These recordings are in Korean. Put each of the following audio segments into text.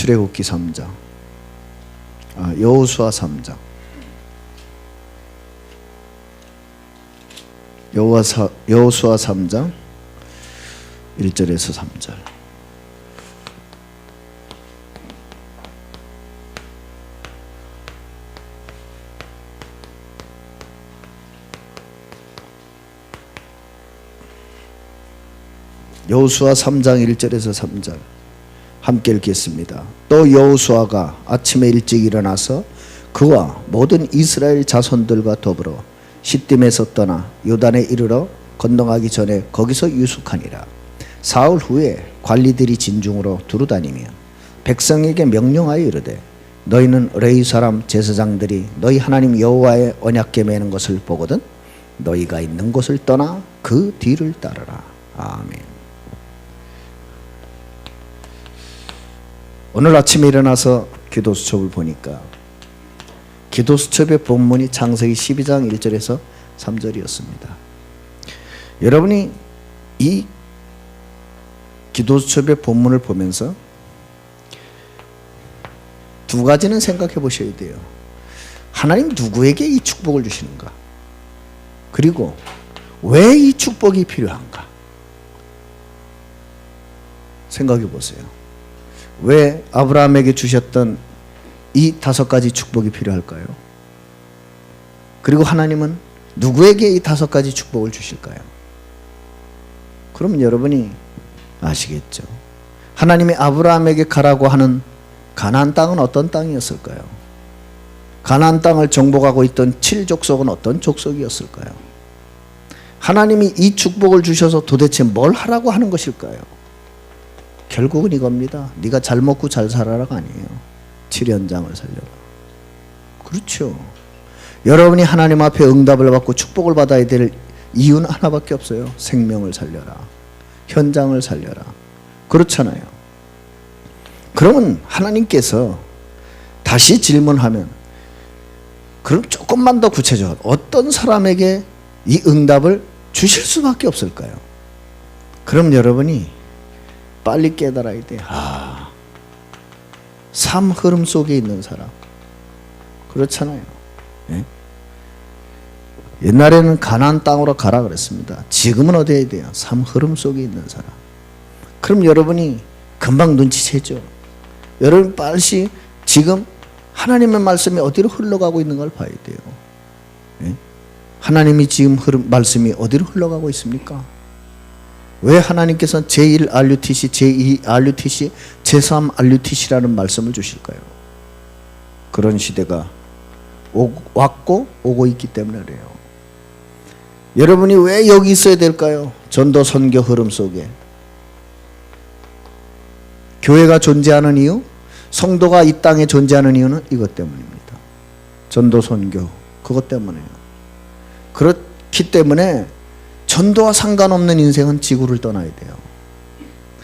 출애굽기 3장, 여호수아 3장, 여호수아 3장 1절에서 3절. 여호수아 3장 1절에서 3절 함께 읽겠습니다. 또 여호수아가 아침에 일찍 일어나서 그와 모든 이스라엘 자손들과 더불어 시딤에서 떠나 요단에 이르러 건너가기 전에 거기서 유숙하니라. 사흘 후에 관리들이 진중으로 두루다니며 백성에게 명령하여 이르되 너희는 레위 사람 제사장들이 너희 하나님 여호와의 언약궤 매는 것을 보거든 너희가 있는 곳을 떠나 그 뒤를 따르라. 아멘. 오늘 아침에 일어나서 기도수첩을 보니까 기도수첩의 본문이 창세기 12장 1절에서 3절이었습니다. 여러분이 이 기도수첩의 본문을 보면서 두 가지는 생각해 보셔야 돼요. 하나님 누구에게 이 축복을 주시는가? 그리고 왜 이 축복이 필요한가? 생각해 보세요. 왜 아브라함에게 주셨던 이 5가지 축복이 필요할까요? 그리고 하나님은 누구에게 이 5가지 축복을 주실까요? 그럼 여러분이 아시겠죠. 하나님이 아브라함에게 가라고 하는 가나안 땅은 어떤 땅이었을까요? 가나안 땅을 정복하고 있던 7족속은 어떤 족속이었을까요? 하나님이 이 축복을 주셔서 도대체 뭘 하라고 하는 것일까요? 결국은 이겁니다. 네가 잘 먹고 잘 살아라가 아니에요. 7연장을 살려라. 그렇죠. 여러분이 하나님 앞에 응답을 받고 축복을 받아야 될 이유는 하나밖에 없어요. 생명을 살려라. 현장을 살려라. 그렇잖아요. 그러면 하나님께서 다시 질문하면 그럼 조금만 더 구체적으로 어떤 사람에게 이 응답을 주실 수밖에 없을까요? 그럼 여러분이 빨리 깨달아야 돼. 삶 흐름 속에 있는 사람. 그렇잖아요. 네? 옛날에는 가나안 땅으로 가라 그랬습니다. 지금은 어디에 해야 돼요? 삶 흐름 속에 있는 사람. 그럼 여러분이 금방 눈치채죠. 여러분 빨리 지금 하나님의 말씀이 어디로 흘러가고 있는 걸 봐야 돼요. 네? 하나님이 지금 말씀이 어디로 흘러가고 있습니까? 왜 하나님께서는 제1 RUTC, 제2 RUTC, 제3 RUTC라는 말씀을 주실까요? 그런 시대가 왔고 오고 있기 때문에 그래요. 여러분이 왜 여기 있어야 될까요? 전도 선교 흐름 속에. 교회가 존재하는 이유, 성도가 이 땅에 존재하는 이유는 이것 때문입니다. 전도 선교, 그것 때문에요. 그렇기 때문에 전도와 상관없는 인생은 지구를 떠나야 돼요.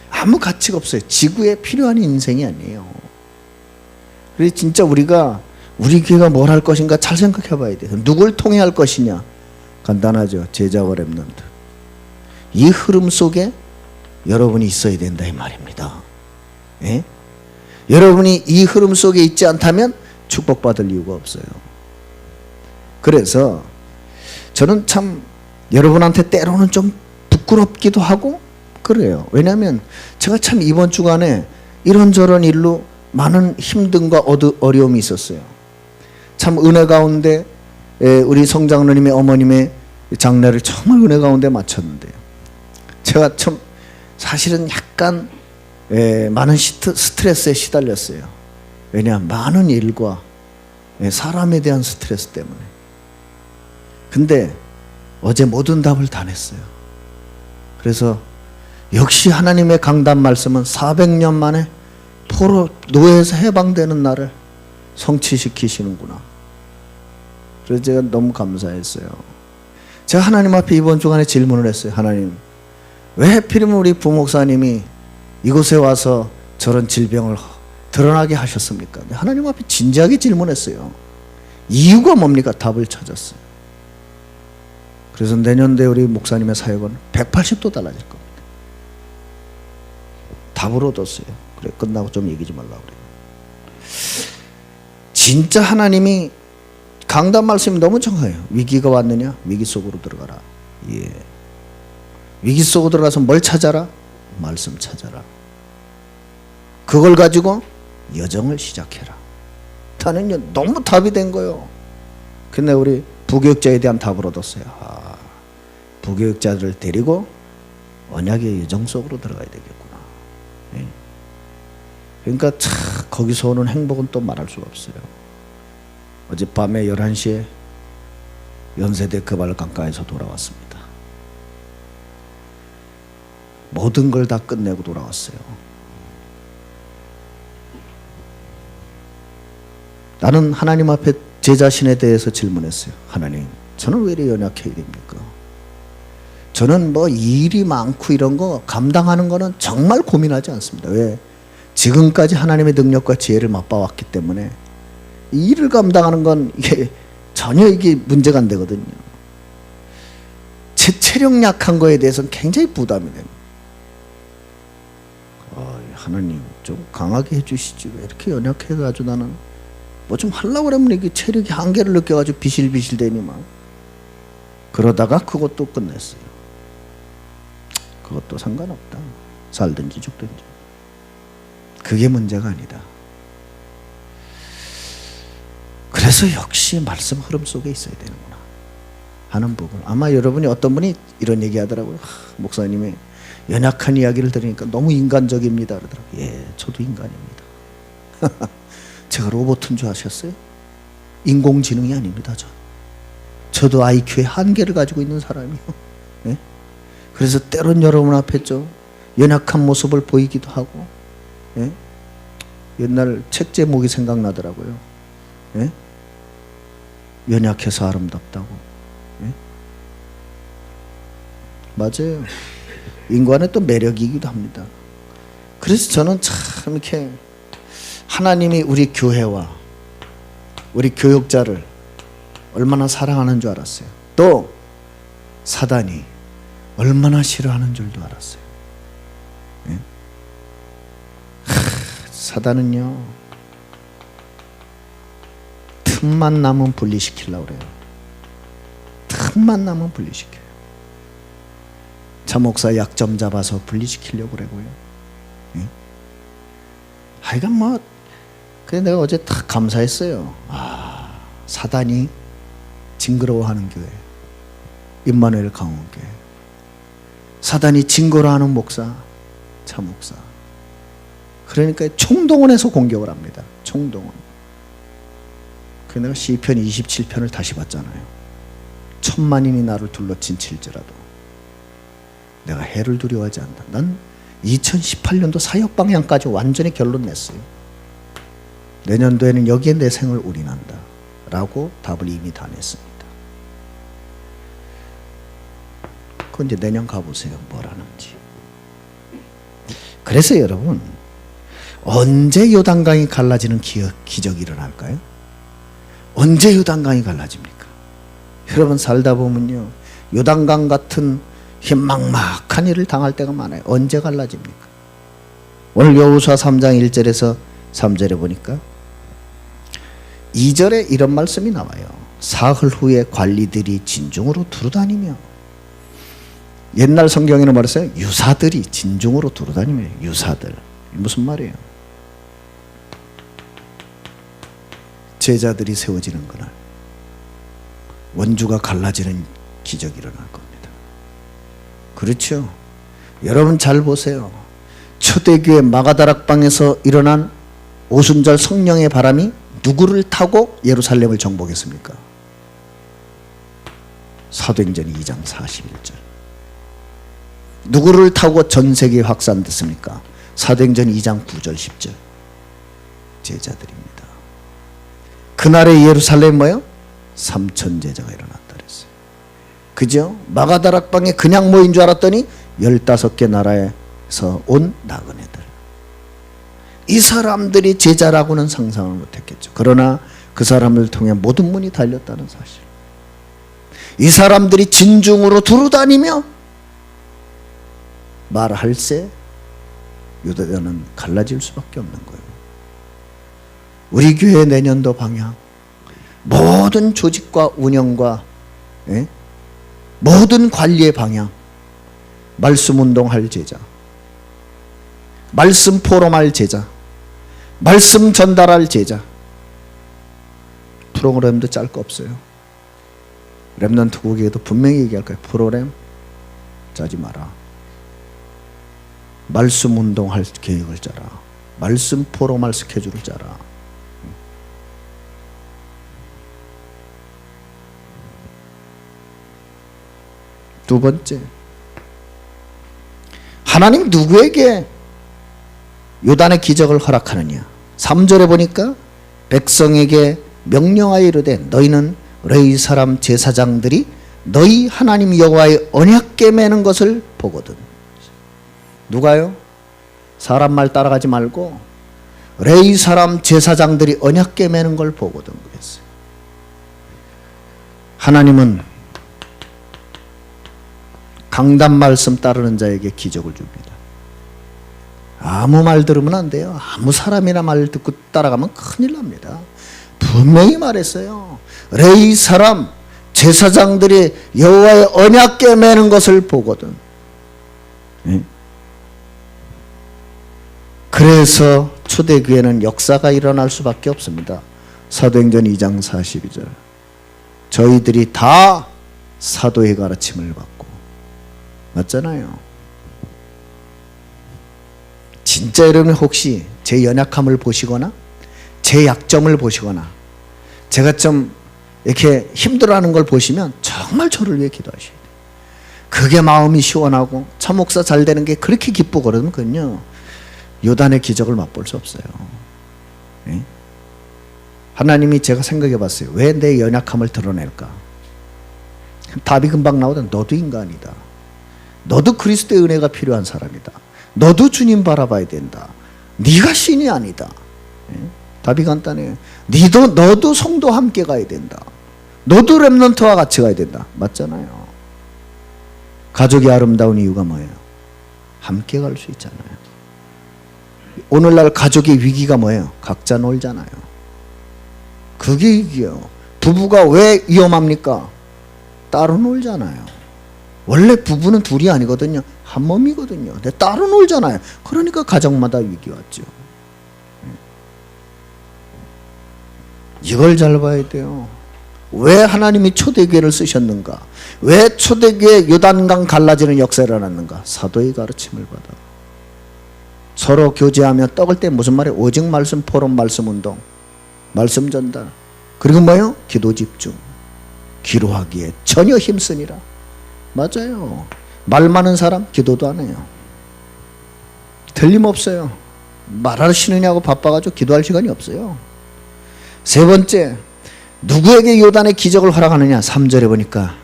아무 가치가 없어요. 지구에 필요한 인생이 아니에요. 그래서 진짜 우리가 우리 교회가 뭘 할 것인가 잘 생각해 봐야 돼요. 누굴 통해 할 것이냐? 간단하죠. 제자와 렘넌트. 이 흐름 속에 여러분이 있어야 된다 이 말입니다. 예? 여러분이 이 흐름 속에 있지 않다면 축복받을 이유가 없어요. 그래서 저는 참 여러분한테 때로는 좀 부끄럽기도 하고 그래요. 왜냐하면 제가 참 이번 주간에 이런저런 일로 많은 힘듦과 어려움이 있었어요. 참 은혜 가운데 우리 성장로님의 어머님의 장례를 정말 은혜 가운데 마쳤는데요. 제가 참 사실은 약간 많은 스트레스에 시달렸어요. 왜냐하면 많은 일과 사람에 대한 스트레스 때문에. 근데 어제 모든 답을 다 냈어요. 그래서 역시 하나님의 강단 말씀은 400년 만에 포로 노예에서 해방되는 날을 성취시키시는구나. 그래서 제가 너무 감사했어요. 제가 하나님 앞에 이번 주간에 질문을 했어요. 하나님, 왜 하필이면 우리 부목사님이 이곳에 와서 저런 질병을 드러나게 하셨습니까? 하나님 앞에 진지하게 질문했어요. 이유가 뭡니까? 답을 찾았어요. 그래서 내년도에 우리 목사님의 사역은 180도 달라질 겁니다. 답을 얻었어요. 그래, 끝나고 좀 얘기 좀 하려고 그래요. 진짜 하나님이 강단 말씀이 너무 정해요. 위기가 왔느냐? 위기 속으로 들어가라. 예. 위기 속으로 들어가서 뭘 찾아라? 말씀 찾아라. 그걸 가지고 여정을 시작해라. 나는 너무 답이 된 거예요. 근데 우리 부교육자에 대한 답을 얻었어요. 부교육자들을 데리고 언약의 여정 속으로 들어가야 되겠구나. 예. 그러니까 참 거기서 오는 행복은 또 말할 수가 없어요. 어젯밤에 11시에 연세대 금알강가에서 돌아왔습니다. 모든 걸 다 끝내고 돌아왔어요. 나는 하나님 앞에 제 자신에 대해서 질문했어요. 하나님, 저는 왜 이렇게 연약해야 됩니까? 저는 뭐 일이 많고 이런 거 감당하는 거는 정말 고민하지 않습니다. 왜? 지금까지 하나님의 능력과 지혜를 맛봐왔기 때문에 이 일을 감당하는 건 이게 전혀 이게 문제가 안 되거든요. 제 체력 약한 거에 대해서는 굉장히 부담이 됩니다. 하나님 좀 강하게 해주시지, 왜 이렇게 연약해가지고 나는 뭐 좀 하려고 그러면 이게 체력이 한계를 느껴가지고 비실비실 되니만. 그러다가 그것도 끝냈어요. 그것도 상관없다. 살든지 죽든지. 그게 문제가 아니다. 그래서 역시 말씀 흐름 속에 있어야 되는구나 하는 부분. 아마 여러분이 어떤 분이 이런 얘기 하더라고요. 목사님의 연약한 이야기를 들으니까 너무 인간적입니다 그러더라고요. 예, 저도 인간입니다. 제가 로봇인 줄 아셨어요? 인공지능이 아닙니다. 저도 IQ의 한계를 가지고 있는 사람이요. 예? 그래서 때론 여러분 앞에 좀 연약한 모습을 보이기도 하고, 예? 옛날 책 제목이 생각나더라고요. 예? 연약해서 아름답다고. 예? 맞아요. 인간의 또 매력이기도 합니다. 그래서 저는 참 이렇게 하나님이 우리 교회와 우리 교육자를 얼마나 사랑하는 줄 알았어요. 또 사단이 얼마나 싫어하는 줄도 알았어요. 예? 사단은요, 틈만 나면 분리시키려고 그래요. 틈만 나면 분리시켜요. 차 목사 약점 잡아서 분리시키려고 그러고요. 예? 하여간 뭐, 그래 내가 어제 딱 감사했어요. 사단이 징그러워하는 교회, 임마누엘 강원교회. 사단이 징그러워하는 목사, 차 목사. 그러니까 총동원해서 공격을 합니다. 총동원. 그래서 내가 시편 27편을 다시 봤잖아요. 천만인이 나를 둘러친칠지라도 내가 해를 두려워하지 않는다. 난 2018년도 사역 방향까지 완전히 결론 냈어요. 내년도에는 여기에 내 생을 올인한다 라고 답을 이미 다 냈습니다. 그건 이제 내년 가보세요. 뭘 하는지. 그래서 여러분, 언제 요단강이 갈라지는 기적이 일어날까요? 언제 요단강이 갈라집니까? 여러분 살다 보면요, 요단강 같은 막막한 일을 당할 때가 많아요. 언제 갈라집니까? 오늘 여호수아 3장 1절에서 3절에 보니까 2절에 이런 말씀이 나와요. 사흘 후에 관리들이 진중으로 두루다니며, 옛날 성경에는 말했어요. 유사들이 진중으로 두루다니며. 유사들 무슨 말이에요? 제자들이 세워지는 그날 원주가 갈라지는 기적이 일어날 겁니다. 그렇죠? 여러분 잘 보세요. 초대교회 마가다락방에서 일어난 오순절 성령의 바람이 누구를 타고 예루살렘을 정복했습니까? 사도행전 2장 41절. 누구를 타고 전 세계에 확산됐습니까? 사도행전 2장 9절 10절. 제자들입니다. 그날의 예루살렘 뭐예요? 3천 제자가 일어났다 그랬어요. 그죠? 마가다락방에 그냥 모인 줄 알았더니 15개 나라에서 온 나그네들. 이 사람들이 제자라고는 상상을 못했겠죠. 그러나 그 사람을 통해 모든 문이 달렸다는 사실. 이 사람들이 진중으로 두루다니며 말할세 유대인은 갈라질 수밖에 없는 거예요. 우리 교회 내년도 방향, 모든 조직과 운영과 모든 관리의 방향, 말씀 운동할 제자, 말씀 포럼할 제자, 말씀 전달할 제자. 프로그램도 짤 거 없어요. 렘넌트 국에도 분명히 얘기할 거예요. 프로그램 짜지 마라. 말씀 운동할 계획을 짜라. 말씀 포럼할 스케줄을 짜라. 두 번째, 하나님 누구에게 요단의 기적을 허락하느냐? 3절에 보니까 백성에게 명령하여 이르되 너희는 레위 사람 제사장들이 너희 하나님 여호와의 언약궤 매는 것을 보거든. 누가요? 사람 말 따라가지 말고 레위 사람 제사장들이 언약궤 매는 걸 보거든 그랬어요. 하나님은 강단 말씀 따르는 자에게 기적을 줍니다. 아무 말 들으면 안 돼요. 아무 사람이나 말 듣고 따라가면 큰일 납니다. 분명히 말했어요. 레위 사람 제사장들이 여호와의 언약궤 매는 것을 보거든. 그래서 초대교회는 역사가 일어날 수밖에 없습니다. 사도행전 2장 42절. 저희들이 다 사도의 가르침을 받고. 맞잖아요. 진짜 여러분 혹시 제 연약함을 보시거나 제 약점을 보시거나 제가 좀 이렇게 힘들어하는 걸 보시면 정말 저를 위해 기도하셔야 돼요. 그게 마음이 시원하고 참 목사 잘 되는 게 그렇게 기쁘거든요. 요단의 기적을 맛볼 수 없어요. 네? 하나님이 제가 생각해 봤어요. 왜 내 연약함을 드러낼까? 답이 금방 나오던 너도 인간이다. 너도 그리스도의 은혜가 필요한 사람이다. 너도 주님 바라봐야 된다. 네가 신이 아니다. 네? 답이 간단해요. 너도 성도 함께 가야 된다. 너도 렘넌트와 같이 가야 된다. 맞잖아요. 가족이 아름다운 이유가 뭐예요? 함께 갈 수 있잖아요. 오늘날 가족의 위기가 뭐예요? 각자 놀잖아요. 그게 위기예요. 부부가 왜 위험합니까? 따로 놀잖아요. 원래 부부는 둘이 아니거든요. 한 몸이거든요. 근데 따로 놀잖아요. 그러니까 가정마다 위기 왔죠. 이걸 잘 봐야 돼요. 왜 하나님이 초대교회를 쓰셨는가? 왜 초대교회 요단강 갈라지는 역사가 일어났는가? 사도의 가르침을 받아. 서로 교제하며 떡을 때 무슨 말이에요? 오직 말씀 포럼, 말씀 운동, 말씀 전달. 그리고 뭐예요? 기도 집중. 기도하기에 전혀 힘쓰니라. 맞아요. 말 많은 사람 기도도 안 해요. 틀림없어요. 말하시느냐고 바빠가지고 기도할 시간이 없어요. 세 번째, 누구에게 요단의 기적을 허락하느냐? 3절에 보니까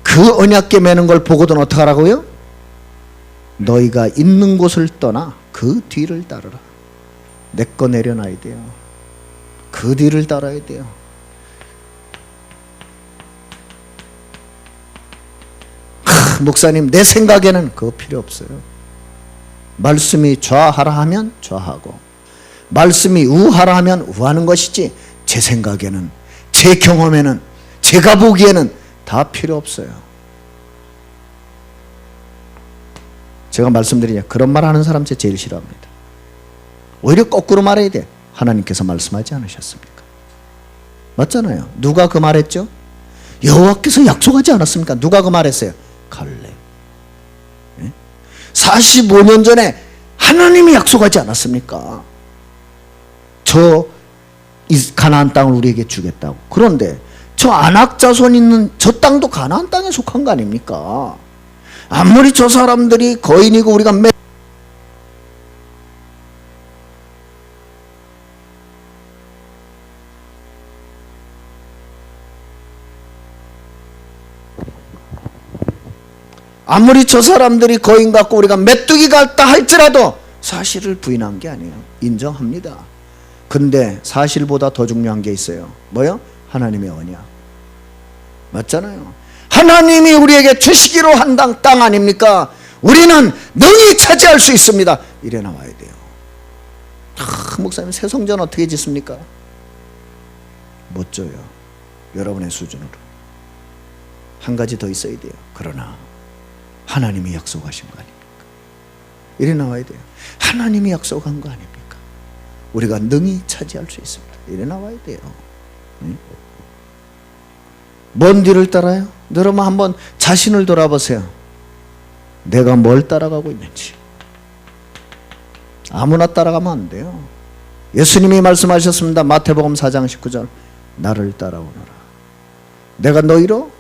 그 언약궤 매는 걸 보고도 어떻게 하라고요? 너희가 있는 곳을 떠나 그 뒤를 따르라. 내 거 내려놔야 돼요. 그 뒤를 따라야 돼요. 목사님 내 생각에는 그거 필요 없어요. 말씀이 좌하라 하면 좌하고 말씀이 우하라 하면 우하는 것이지 제 생각에는 제 경험에는 제가 보기에는 다 필요 없어요. 제가 말씀드리냐 그런 말 하는 사람 제일 싫어합니다. 오히려 거꾸로 말해야 돼. 하나님께서 말씀하지 않으셨습니까? 맞잖아요. 누가 그 말했죠? 여호와께서 약속하지 않았습니까? 누가 그 말했어요? 갈렙. 45년 전에 하나님이 약속하지 않았습니까? 저 가나안 땅을 우리에게 주겠다고. 그런데 저 아낙 자손 있는 저 땅도 가나안 땅에 속한 거 아닙니까? 아무리 저 사람들이 거인이고 우리가 아무리 저 사람들이 거인 같고 우리가 메뚜기 같다 할지라도 사실을 부인한 게 아니에요. 인정합니다. 근데 사실보다 더 중요한 게 있어요. 뭐요? 하나님의 언약. 맞잖아요. 하나님이 우리에게 주시기로 한 땅 아닙니까? 우리는 능히 차지할 수 있습니다. 이래 나와야 돼요. 목사님 새 성전 어떻게 짓습니까? 못 줘요. 여러분의 수준으로. 한 가지 더 있어야 돼요. 그러나 하나님이 약속하신 거 아닙니까? 이래 나와야 돼요. 하나님이 약속한 거 아닙니까? 우리가 능히 차지할 수 있습니다. 이래 나와야 돼요. 뭔 뒤를 따라요? 여러분 한번 자신을 돌아보세요. 내가 뭘 따라가고 있는지. 아무나 따라가면 안 돼요. 예수님이 말씀하셨습니다. 마태복음 4장 19절 나를 따라오너라. 내가 너희로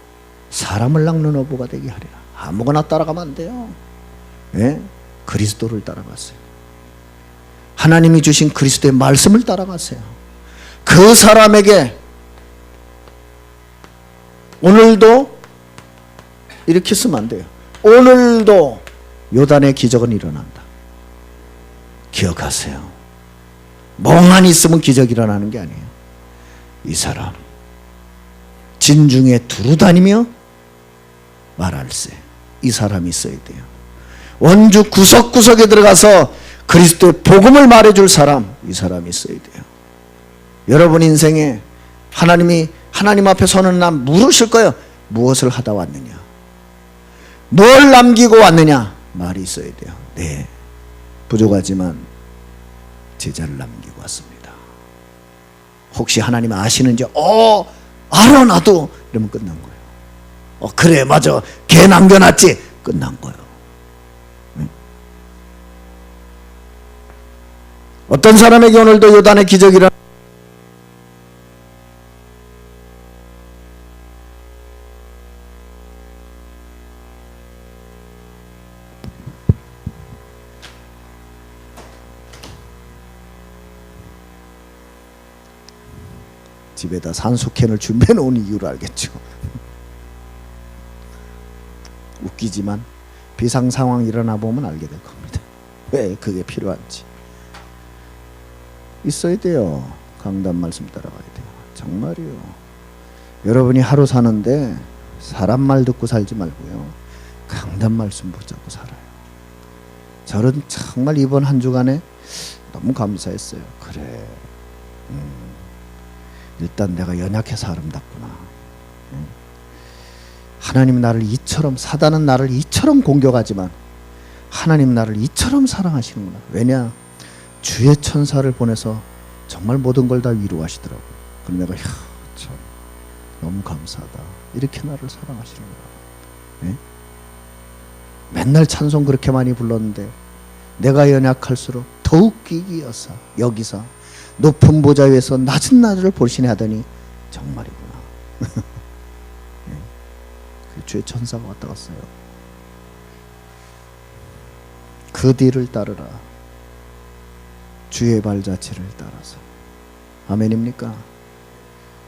사람을 낚는 어부가 되게 하리라. 아무거나 따라가면 안 돼요. 예? 그리스도를 따라가세요. 하나님이 주신 그리스도의 말씀을 따라가세요. 그 사람에게 오늘도 이렇게 쓰면 안 돼요. 오늘도 요단의 기적은 일어난다. 기억하세요. 멍하니 있으면 기적이 일어나는 게 아니에요. 이 사람 진중에 두루 다니며 말할세. 이 사람이 있어야 돼요. 원주 구석구석에 들어가서 그리스도의 복음을 말해줄 사람, 이 사람이 있어야 돼요. 여러분 인생에 하나님이 하나님 앞에 서는 날 물으실 거예요. 무엇을 하다 왔느냐? 뭘 남기고 왔느냐? 말이 있어야 돼요. 네, 부족하지만 제자를 남기고 왔습니다. 혹시 하나님 아시는지? 알아 나도. 이러면 끝난 거예요. 그래 맞아 걔 남겨놨지. 끝난 거예요. 응? 어떤 사람에게 오늘도 요단의 기적이라 집에다 산소캔을 준비해 놓은 이유를 알겠죠. 웃기지만 비상 상황 일어나 보면 알게 될 겁니다. 왜 그게 필요한지. 있어야 돼요. 강단 말씀 따라가야 돼요. 정말이요. 여러분이 하루 사는데 사람 말 듣고 살지 말고요. 강단 말씀 붙잡고 살아요. 저는 정말 이번 한 주간에 너무 감사했어요. 그래. 일단 내가 연약해서 아름답구나. 하나님 나를 이처럼, 사단은 나를 이처럼 공격하지만 하나님 나를 이처럼 사랑하시는구나. 왜냐? 주의 천사를 보내서 정말 모든 걸 다 위로하시더라고요. 그럼 내가 참 너무 감사하다. 이렇게 나를 사랑하시는구나. 네? 맨날 찬송 그렇게 많이 불렀는데 내가 연약할수록 더욱 귀히 여기사 높은 보좌 위에서 낮은 나를 볼시네 하더니 정말이구나. 네. 그 주의 천사가 왔다 갔어요. 그 뒤를 따르라. 주의 발자취를 따라서. 아멘입니까?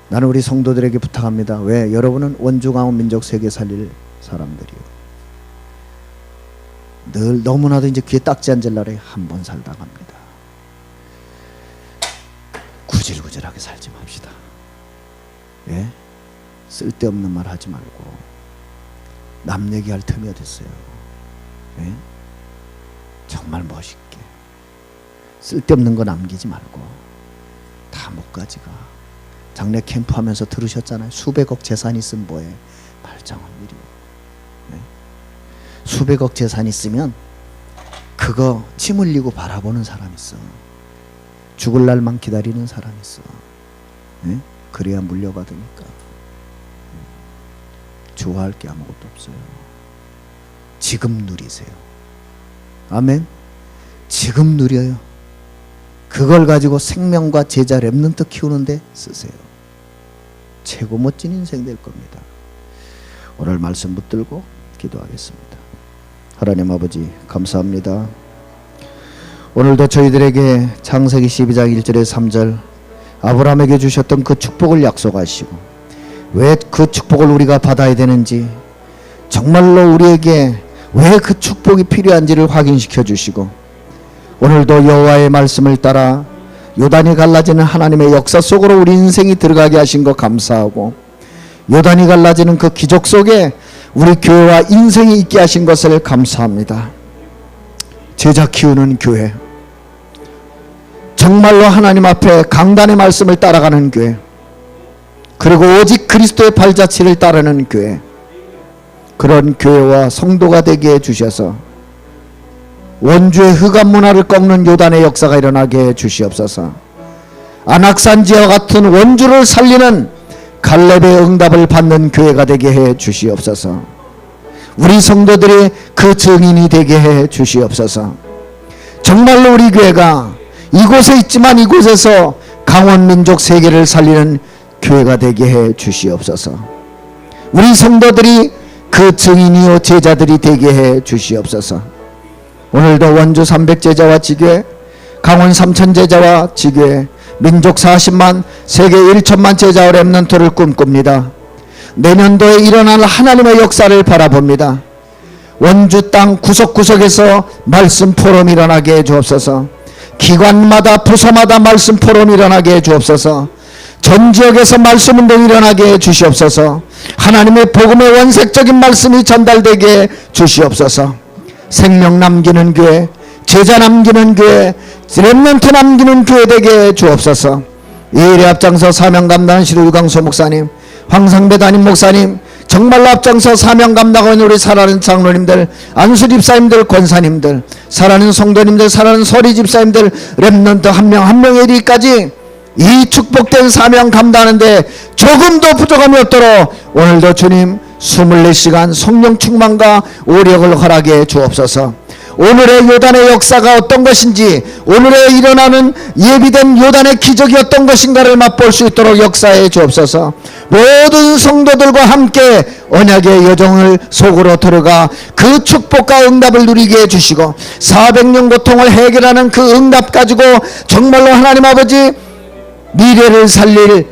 나는 우리 성도들에게 부탁합니다. 왜? 여러분은 원주강원 민족 세계 살릴 사람들이요. 늘 너무나도 이제 귀에 딱지 앉을 날에 한 번 살다 갑니다. 구질구질하게 살지 맙시다. 예? 쓸데없는 말 하지 말고 남 얘기할 틈이 어딨어요. 예? 정말 멋있게 쓸데없는 거 남기지 말고 다 못 가지가. 장례 캠프 하면서 들으셨잖아요. 수백억 재산 있으면 뭐해? 말짱한 일이요. 예? 수백억 재산 있으면 그거 침 흘리고 바라보는 사람 있어. 죽을 날만 기다리는 사람이 있어. 네? 그래야 물려받으니까. 좋아할 게 아무것도 없어요. 지금 누리세요. 아멘. 지금 누려요. 그걸 가지고 생명과 제자 렘넌트 키우는데 쓰세요. 최고 멋진 인생 될 겁니다. 오늘 말씀 붙들고 기도하겠습니다. 하나님 아버지 감사합니다. 오늘도 저희들에게 창세기 12장 1절에 3절 아브라함에게 주셨던 그 축복을 약속하시고 왜 그 축복을 우리가 받아야 되는지 정말로 우리에게 왜 그 축복이 필요한지를 확인시켜 주시고 오늘도 여호와의 말씀을 따라 요단이 갈라지는 하나님의 역사 속으로 우리 인생이 들어가게 하신 거 감사하고 요단이 갈라지는 그 기적 속에 우리 교회와 인생이 있게 하신 것을 감사합니다. 제자 키우는 교회, 정말로 하나님 앞에 강단의 말씀을 따라가는 교회, 그리고 오직 그리스도의 발자취를 따르는 교회, 그런 교회와 성도가 되게 해주셔서 원주의 흑암 문화를 꺾는 요단의 역사가 일어나게 해주시옵소서. 안악산지와 같은 원주를 살리는 갈렙의 응답을 받는 교회가 되게 해주시옵소서. 우리 성도들이 그 증인이 되게 해주시옵소서. 정말로 우리 교회가 이곳에 있지만 이곳에서 강원민족 세계를 살리는 교회가 되게 해주시옵소서. 우리 성도들이 그 증인이요 제자들이 되게 해주시옵소서. 오늘도 원주 300제자와 지교회, 강원 3000제자와 지교회, 민족 40만, 세계 1천만 제자와 렘넌트를 꿈꿉니다. 내년도에 일어날 하나님의 역사를 바라봅니다. 원주 땅 구석구석에서 말씀 포럼이 일어나게 해주옵소서. 기관마다 부서마다 말씀 포럼이 일어나게 해주옵소서. 전 지역에서 말씀 운동이 일어나게 해주시옵소서. 하나님의 복음의 원색적인 말씀이 전달되게 해주시옵소서. 생명 남기는 교회, 제자 남기는 교회, 렘넌트 남기는 교회 되게 주옵소서. 이 일에 앞장서 사명 감당하시는 유광수 목사님, 황상배 담임 목사님, 정말로 앞장서 사명 감당하는 우리 살아있는 장로님들, 안수 집사님들, 권사님들, 살아있는 성도님들, 살아있는 서리 집사님들, 렘넌트 한 명 한 명에 이르기까지 이 축복된 사명 감당하는데 조금도 부족함이 없도록 오늘도 주님 24시간 성령 충만과 오력을 허락해 주옵소서. 오늘의 요단의 역사가 어떤 것인지, 오늘의 일어나는 예비된 요단의 기적이 어떤 것인가를 맛볼 수 있도록 역사해 주옵소서. 모든 성도들과 함께 언약의 여정을 속으로 들어가 그 축복과 응답을 누리게 해주시고 400년 고통을 해결하는 그 응답 가지고 정말로 하나님 아버지 미래를 살릴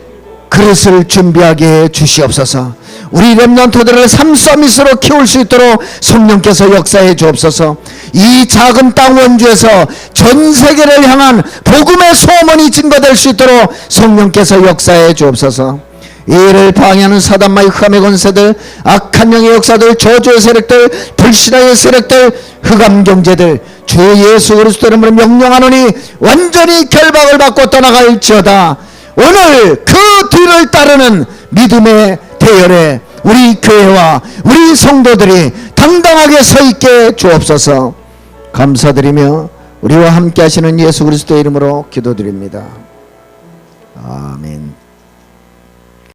그릇을 준비하게 해 주시옵소서. 우리 렘넌트들을 삼서밋으로 키울 수 있도록 성령께서 역사해 주옵소서. 이 작은 땅 원주에서 전 세계를 향한 복음의 소문이 증거될 수 있도록 성령께서 역사해 주옵소서. 이 일을 방해하는 사단마의 흑암의 권세들, 악한 영의 역사들, 저주의 세력들, 불신앙의 세력들, 흑암 경제들 주 예수 그리스도 이름으로 명령하노니 완전히 결박을 받고 떠나갈지어다. 오늘 그 뒤를 따르는 믿음의 대열에 우리 교회와 우리 성도들이 당당하게 서 있게 주옵소서. 감사드리며 우리와 함께 하시는 예수 그리스도의 이름으로 기도드립니다. 아멘.